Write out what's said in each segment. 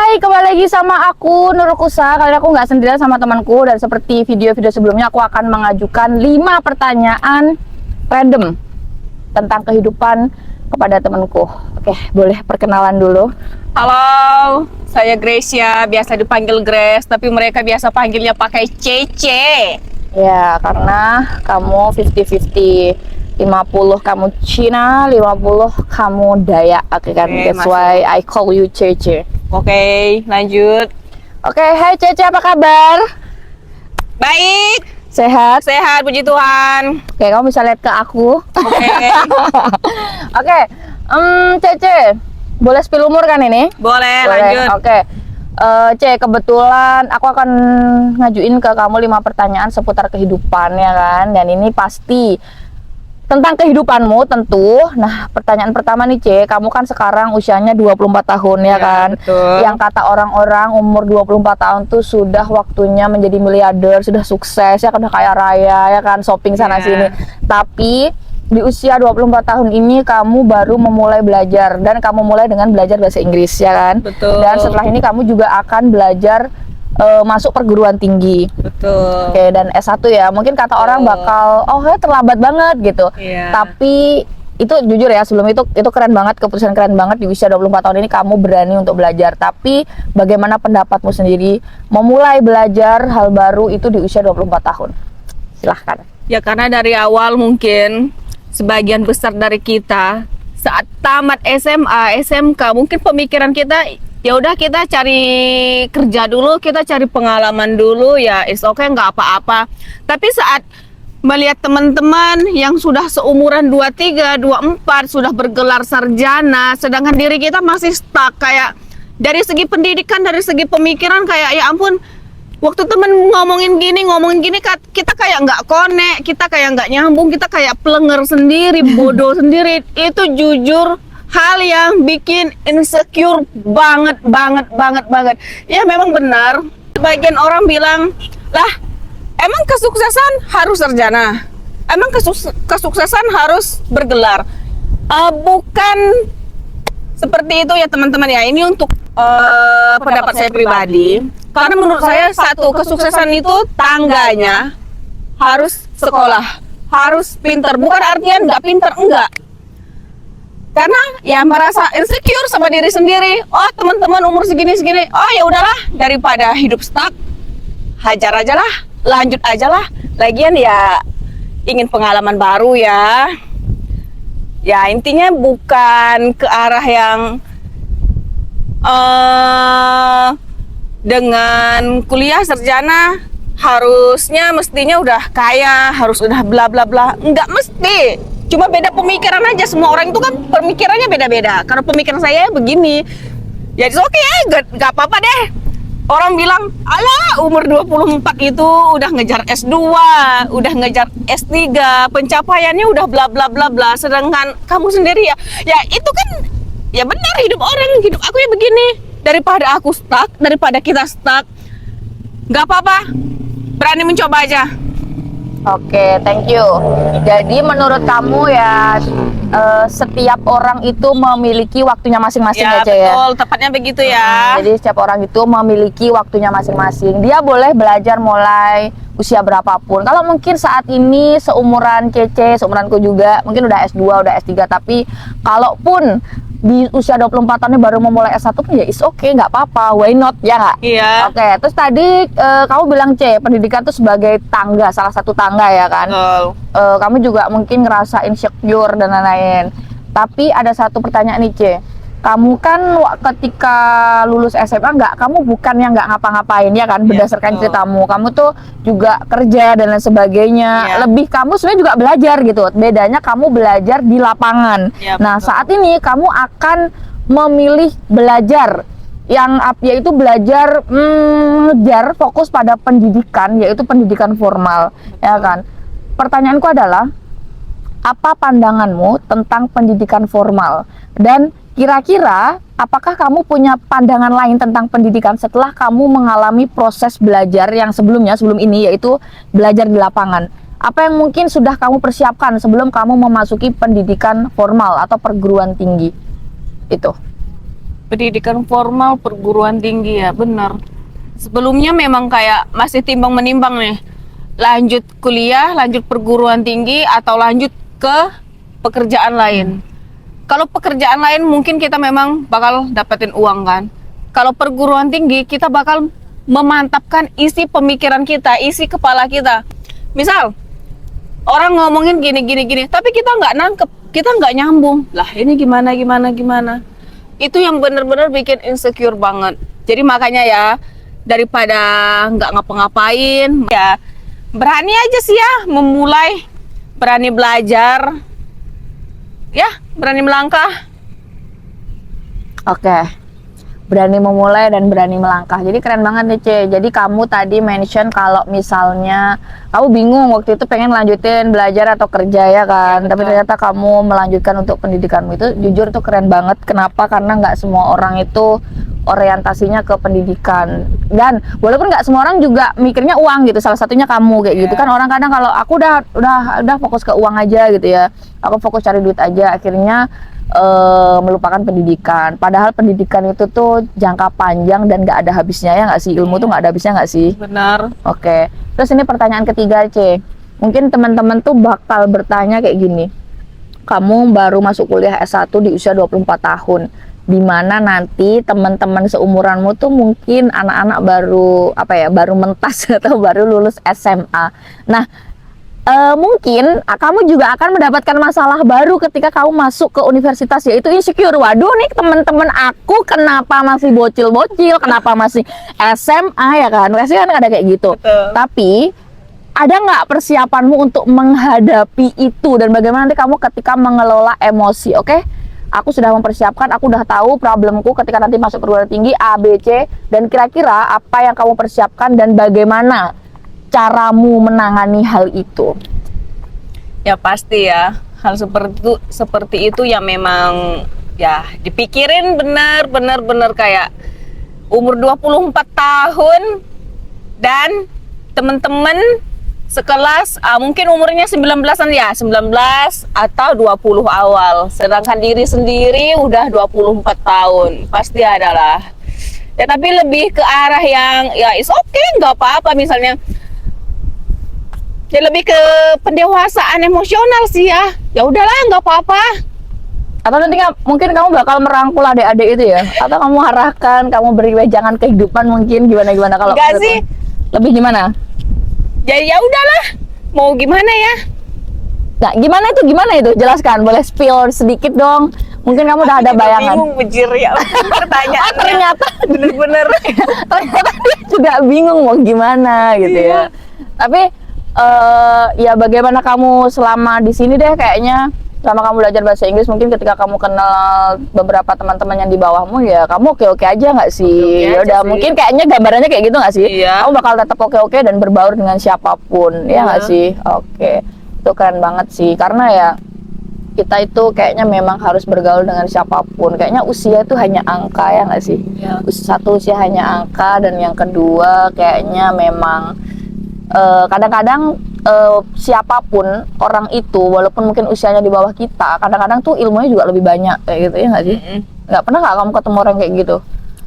Hai, kembali lagi sama aku Nurul Kusa. Kali ini aku nggak sendirian sama temanku. Dan seperti video-video sebelumnya, aku akan mengajukan 5 pertanyaan random tentang kehidupan kepada temanku. Oke, boleh perkenalan dulu. Halo, saya Gracia, biasa dipanggil Grace, tapi mereka biasa panggilnya pakai Cece. Ya, karena kamu 50-50. 50 kamu Cina, 50 kamu Dayak. Oke kan, Oke, that's masuk. why I call you Cece. Oke, lanjut. Oke, hai Cece, apa kabar? Baik, Sehat? sehat, puji Tuhan. Oke, kamu bisa lihat ke aku. Oke, Oke, Cece, boleh spill umur kan ini? boleh, Boleh. lanjut. Oke, Ce, kebetulan aku akan ngajuin ke kamu 5 pertanyaan seputar kehidupan ya kan, dan ini pasti tentang kehidupanmu tentu. Nah, pertanyaan pertama nih, Ce, kamu kan sekarang usianya 24 tahun ya Ya, kan? betul. Yang kata orang-orang umur 24 tahun tuh sudah waktunya menjadi miliarder, sudah sukses ya kan, udah kaya raya ya kan, shopping sana Ya. sini. Tapi di usia 24 tahun ini kamu baru memulai belajar, dan kamu mulai dengan belajar bahasa Inggris ya kan? Betul. Dan setelah ini kamu juga akan belajar masuk perguruan tinggi. Betul. Oke, dan S1 ya. Mungkin kata orang bakal terlambat banget gitu. Iya. Tapi itu jujur ya, sebelum itu keren banget, keputusan keren banget. Di usia 24 tahun ini kamu berani untuk belajar. Tapi bagaimana pendapatmu sendiri memulai belajar hal baru itu di usia 24 tahun? Silahkan. Ya karena dari awal mungkin sebagian besar dari kita saat tamat SMA, SMK, mungkin pemikiran kita ya udah kita cari kerja dulu, kita cari pengalaman dulu, ya it's okay, nggak apa-apa. Tapi saat melihat teman-teman yang sudah seumuran 23, 24 sudah bergelar sarjana, sedangkan diri kita masih stuck, kayak dari segi pendidikan, dari segi pemikiran kayak ya ampun, waktu temen ngomongin gini kita kayak nggak connect, kita kayak nggak nyambung, kita kayak plenger sendiri, bodoh sendiri. Itu jujur hal yang bikin insecure banget. Ya memang benar, sebagian orang bilang, lah emang kesuksesan harus sarjana, emang kesuksesan harus bergelar. Bukan seperti itu ya teman-teman ya. Ini untuk pendapat saya pribadi. Karena menurut saya satu, kesuksesan itu tangganya harus sekolah, harus pinter. Bukan artinya nggak pinter, enggak. Karena ya merasa insecure sama diri sendiri. Oh teman-teman umur segini-segini, oh ya udahlah, daripada hidup stuck, hajar aja lah, lanjut aja lah. Lagian ya ingin pengalaman baru ya. Ya intinya bukan ke arah yang dengan kuliah sarjana harusnya mestinya udah kaya, harus udah bla bla bla. Enggak mesti. Cuma beda pemikiran aja. Semua orang itu kan pemikirannya beda-beda. Karena pemikiran saya begini. Ya oke, gak apa-apa deh. Orang bilang, alah umur 24 itu udah ngejar S2, udah ngejar S3, pencapaiannya udah bla bla bla bla. Sedangkan kamu sendiri ya itu kan ya benar, hidup orang, hidup aku ya begini. Daripada aku stuck, daripada kita stuck, nggak apa-apa, berani mencoba aja. Oke, thank you. Jadi menurut kamu ya, setiap orang itu memiliki waktunya masing-masing Ya ya, Ce, ya? betul, tepatnya begitu ya. Jadi setiap orang itu memiliki waktunya masing-masing. Dia boleh belajar mulai usia berapapun. Kalau mungkin saat ini seumuran Cece, seumuranku juga, mungkin udah S2, udah S3, tapi kalaupun di usia 24 tahun ini baru memulai S1 pun ya is okay, nggak apa-apa, why not, ya nggak? Iya. Oke, terus tadi kamu bilang, Ce, pendidikan itu sebagai tangga, salah satu tangga ya kan? Betul. Kamu juga mungkin ngerasa insecure dan lain-lain. Tapi ada satu pertanyaan nih, Ce. Kamu kan ketika lulus SMA kamu bukan yang nggak ngapa-ngapain ya kan, berdasarkan betul. ceritamu. Kamu tuh juga kerja dan lain sebagainya. Iya. Lebih kamu sebenarnya juga belajar gitu. Bedanya kamu belajar di lapangan. Iya, Nah, betul. saat ini kamu akan memilih belajar yang yaitu belajar ngejar fokus pada pendidikan, yaitu pendidikan formal, ya kan. Pertanyaanku adalah, apa pandanganmu tentang pendidikan formal? Dan kira-kira apakah kamu punya pandangan lain tentang pendidikan setelah kamu mengalami proses belajar yang sebelum ini, yaitu belajar di lapangan? Apa yang mungkin sudah kamu persiapkan sebelum kamu memasuki pendidikan formal atau perguruan tinggi? Itu. Pendidikan formal perguruan tinggi ya, bener. Sebelumnya memang kayak masih timbang menimbang nih, lanjut kuliah, lanjut perguruan tinggi atau lanjut ke pekerjaan lain. Kalau pekerjaan lain mungkin kita memang bakal dapetin uang kan. Kalau perguruan tinggi kita bakal memantapkan isi pemikiran kita, isi kepala kita. Misal orang ngomongin gini, tapi kita nggak nangkep, kita nggak nyambung. Lah ini gimana? Itu yang bener-bener bikin insecure banget. Jadi makanya ya, daripada nggak ngapa-ngapain, ya berani aja sih ya memulai, berani belajar, ya berani melangkah. Oke, berani memulai dan berani melangkah. Jadi keren banget nih, Ce. Jadi kamu tadi mention kalau misalnya kamu bingung waktu itu pengen lanjutin belajar atau kerja ya kan, Ya, tapi betul. ternyata kamu melanjutkan untuk pendidikanmu. Itu jujur tuh keren banget. Kenapa? Karena nggak semua orang itu orientasinya ke pendidikan, dan walaupun nggak semua orang juga mikirnya uang gitu, salah satunya kamu kayak gitu Ya. kan. Orang kadang kalau aku udah fokus ke uang aja gitu ya, aku fokus cari duit aja, akhirnya melupakan pendidikan. Padahal pendidikan itu tuh jangka panjang dan nggak ada habisnya, ya nggak sih? Ilmu tuh nggak ada habisnya nggak sih? Benar. Oke. Terus ini pertanyaan ketiga, C. Mungkin teman-teman tuh bakal bertanya kayak gini. Kamu baru masuk kuliah S1 di usia 24 tahun. Dimana nanti teman-teman seumuranmu tuh mungkin anak-anak baru mentas atau baru lulus SMA. Nah, mungkin kamu juga akan mendapatkan masalah baru ketika kamu masuk ke universitas, yaitu insecure. Waduh nih teman-teman aku kenapa masih bocil-bocil, kenapa masih SMA ya kan? Pasti kan ada kayak gitu. Betul. Tapi ada nggak persiapanmu untuk menghadapi itu, dan bagaimana nanti kamu ketika mengelola emosi? Oke, aku sudah mempersiapkan, aku udah tahu problemku ketika nanti masuk perguruan tinggi A, B, C, dan kira-kira apa yang kamu persiapkan dan bagaimana caramu menangani hal itu? Ya pasti ya, hal seperti itu ya memang ya dipikirin bener kayak umur 24 tahun dan temen-temen sekelas mungkin umurnya 19-an ya, 19 atau 20 awal, sedangkan diri sendiri udah 24 tahun. Pasti adalah ya, tapi lebih ke arah yang ya is okay, nggak apa-apa, misalnya ya lebih ke pendewasaan emosional sih ya. Ya udahlah, nggak apa-apa. Atau nanti mungkin kamu bakal merangkul adik-adik itu ya, atau kamu arahkan, kamu beri wejangan kehidupan mungkin, gimana kalau Enggak menurutmu? sih. Lebih gimana? Ya udahlah. Mau gimana ya? Nah, gimana itu? Jelaskan, boleh spill sedikit dong. Mungkin kamu udah ada bayangan. Bingung bejir ya pertanyaannya. Ternyata bener-bener. ternyata dia juga bingung mau gimana gitu ya. Tapi ya bagaimana kamu selama di sini deh, kayaknya selama kamu belajar bahasa Inggris, mungkin ketika kamu kenal beberapa teman-teman yang di bawahmu, ya kamu oke-oke aja nggak sih? Oke-oke Ya aja udah, sih. mungkin kayaknya gambarannya kayak gitu nggak sih? Iya. Kamu bakal tetap oke-oke dan berbaur dengan siapapun, ya nggak Iya. sih? Oke, itu keren banget sih, karena ya kita itu kayaknya memang harus bergaul dengan siapapun. Kayaknya usia itu hanya angka, ya nggak sih? Iya. Satu, usia hanya angka, dan yang kedua kayaknya memang kadang-kadang siapapun orang itu, walaupun mungkin usianya di bawah kita, kadang-kadang tuh ilmunya juga lebih banyak kayak gitu, ya nggak sih? Nggak pernah nggak kamu ketemu orang kayak gitu?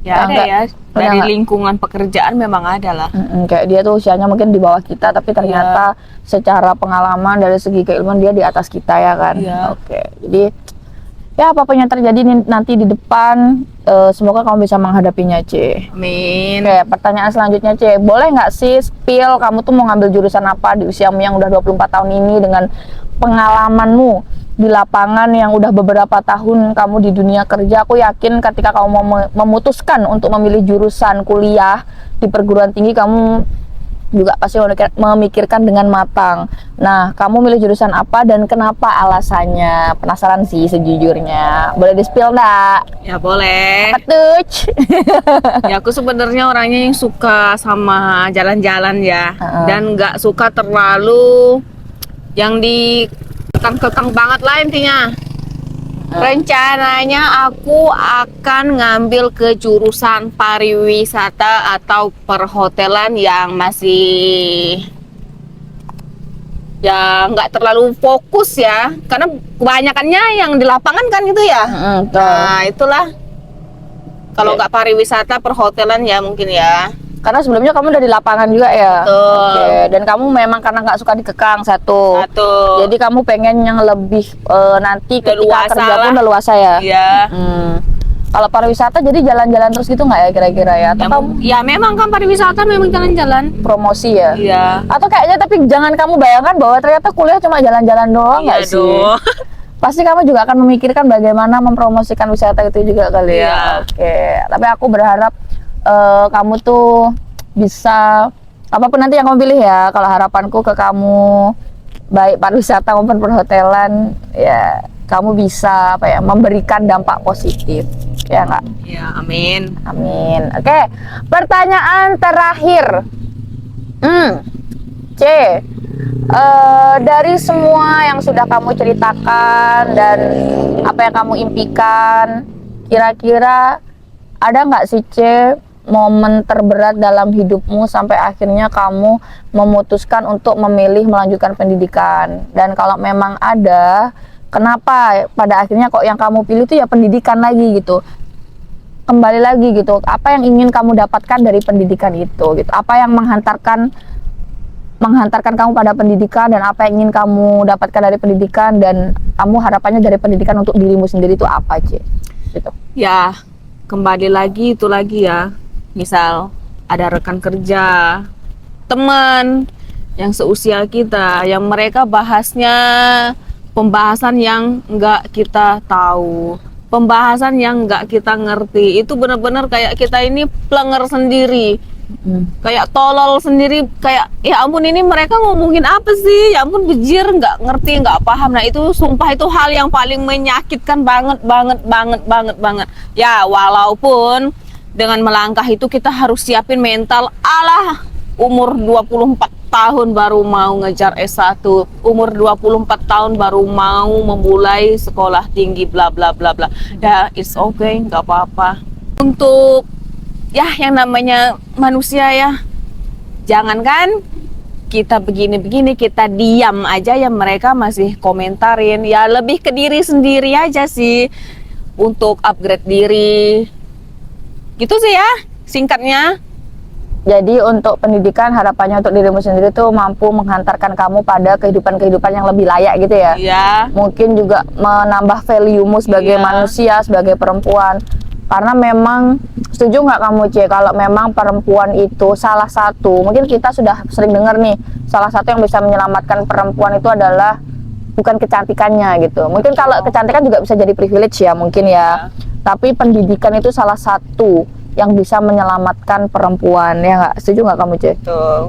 Ya ada Nggak- ya, pernah dari nggak? lingkungan pekerjaan memang ada lah. Kayak dia tuh usianya mungkin di bawah kita, tapi ternyata secara pengalaman dari segi keilmuan dia di atas kita, ya kan? Iya. Oke, jadi ya apapun yang terjadi nanti di depan, semoga kamu bisa menghadapinya, C. Amin. Oke, pertanyaan selanjutnya, C. Boleh nggak sih spill kamu tuh mau ngambil jurusan apa di usiamu yang udah 24 tahun ini, dengan pengalamanmu di lapangan yang udah beberapa tahun kamu di dunia kerja? Aku yakin ketika kamu mau memutuskan untuk memilih jurusan kuliah di perguruan tinggi, kamu juga pasti memikirkan dengan matang. Nah, kamu milih jurusan apa dan kenapa alasannya? Penasaran sih sejujurnya. Boleh di-spill nggak? Ya boleh. Petuch. Ya aku sebenarnya orangnya yang suka sama jalan-jalan ya, dan nggak suka terlalu yang dikekang-kekang banget lah intinya. Rencananya aku akan ngambil ke jurusan pariwisata atau perhotelan yang masih ya nggak terlalu fokus ya, karena kebanyakannya yang di lapangan kan gitu ya. Betul. Nah itulah. Kalau nggak pariwisata, perhotelan ya mungkin ya. Karena sebelumnya kamu udah di lapangan juga ya. Betul. Oke. Dan kamu memang karena nggak suka dikekang satu. Jadi kamu pengen yang lebih nanti ketika Leluasa kerja pun lah. leluasa ya. Iya. Kalau pariwisata jadi jalan-jalan terus gitu nggak ya kira-kira ya? Atau kamu Ya memang kan pariwisata memang jalan-jalan. promosi ya? Iya. Atau kayaknya tapi jangan kamu bayangkan bahwa ternyata kuliah cuma jalan-jalan doang Iya nggak sih? dong. Pasti kamu juga akan memikirkan bagaimana mempromosikan wisata itu juga kali ya. Iya. Oke. Tapi aku berharap kamu tuh bisa apapun nanti yang kamu pilih ya. Kalau harapanku ke kamu baik pariwisata maupun perhotelan ya kamu bisa apa ya memberikan dampak positif ya nggak? Ya, amin. Amin. Oke, pertanyaan terakhir. C. Dari semua yang sudah kamu ceritakan dan apa yang kamu impikan, kira-kira ada nggak sih C momen terberat dalam hidupmu sampai akhirnya kamu memutuskan untuk memilih melanjutkan pendidikan? Dan kalau memang ada, kenapa pada akhirnya kok yang kamu pilih itu ya pendidikan lagi gitu? Kembali lagi gitu, apa yang ingin kamu dapatkan dari pendidikan itu gitu? Apa yang menghantarkan kamu pada pendidikan dan apa yang ingin kamu dapatkan dari pendidikan dan kamu harapannya dari pendidikan untuk dirimu sendiri itu apa C? Gitu. Ya, kembali lagi itu lagi ya. Misal ada rekan kerja, teman yang seusia kita, yang mereka bahasnya pembahasan yang nggak kita tahu, pembahasan yang nggak kita ngerti. Itu benar-benar kayak kita ini plenger sendiri, kayak tolol sendiri, kayak ya ampun ini mereka ngomongin apa sih, ya ampun bejir, nggak ngerti, nggak paham. Nah itu sumpah itu hal yang paling menyakitkan banget. Ya walaupun dengan melangkah itu kita harus siapin mental. Alah, umur 24 tahun baru mau ngejar S1, umur 24 tahun baru mau memulai sekolah tinggi bla bla bla bla. Ya it's okay, nggak apa-apa. Untuk ya yang namanya manusia ya, jangankan kita begini-begini, kita diam aja ya mereka masih komentarin. Ya lebih ke diri sendiri aja sih untuk upgrade diri. Gitu sih ya, singkatnya. Jadi untuk pendidikan harapannya untuk dirimu sendiri tuh mampu menghantarkan kamu pada kehidupan-kehidupan yang lebih layak gitu ya. Iya. Mungkin juga menambah value-mu sebagai manusia, sebagai perempuan. Karena memang setuju nggak kamu C kalau memang perempuan itu salah satu, mungkin kita sudah sering dengar nih, salah satu yang bisa menyelamatkan perempuan itu adalah bukan kecantikannya gitu. Mungkin kalau kecantikan juga bisa jadi privilege ya mungkin ya. Tapi pendidikan itu salah satu yang bisa menyelamatkan perempuan ya nggak? Setuju nggak kamu C? Betul.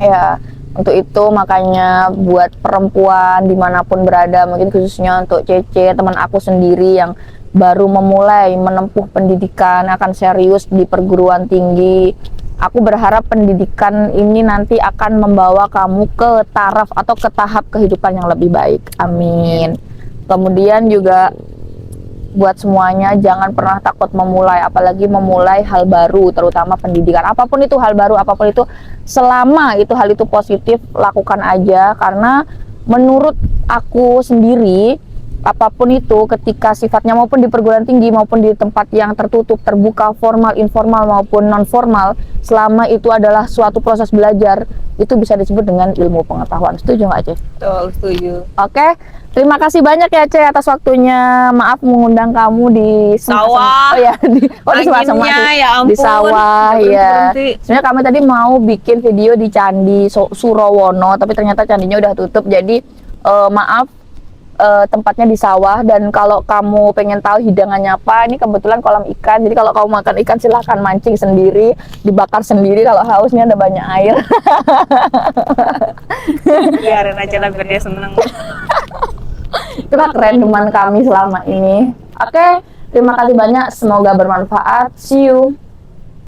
Ya, untuk itu makanya buat perempuan dimanapun berada, mungkin khususnya untuk Cece, teman aku sendiri yang baru memulai menempuh pendidikan akan serius di perguruan tinggi, aku berharap pendidikan ini nanti akan membawa kamu ke taraf atau ke tahap kehidupan yang lebih baik. Amin. Kemudian juga buat semuanya jangan pernah takut memulai, apalagi memulai hal baru, terutama pendidikan. Apapun itu hal baru, apapun itu, selama itu hal itu positif, lakukan aja. Karena menurut aku sendiri, apapun itu ketika sifatnya maupun di perguruan tinggi maupun di tempat yang tertutup, terbuka, formal, informal maupun non formal, selama itu adalah suatu proses belajar, itu bisa disebut dengan ilmu pengetahuan. Setuju nggak Ceh? Betul, setuju. Oke, terima kasih banyak ya Ceh atas waktunya. Maaf mengundang kamu di sawah. Oh ya, di sawah ya ampun. Di sawah ya. Berhenti. Sebenarnya kami tadi mau bikin video di Candi Surowono, tapi ternyata candinya udah tutup. Jadi maaf, tempatnya di sawah. Dan kalau kamu pengen tahu hidangannya apa, ini kebetulan kolam ikan. Jadi kalau kamu makan ikan silahkan mancing sendiri, dibakar sendiri. Kalau hausnya ada banyak air. Biarin aja lah biar dia seneng. Itulah kerendeman kami selama ini. Oke, terima kasih banyak. Semoga bermanfaat. See you.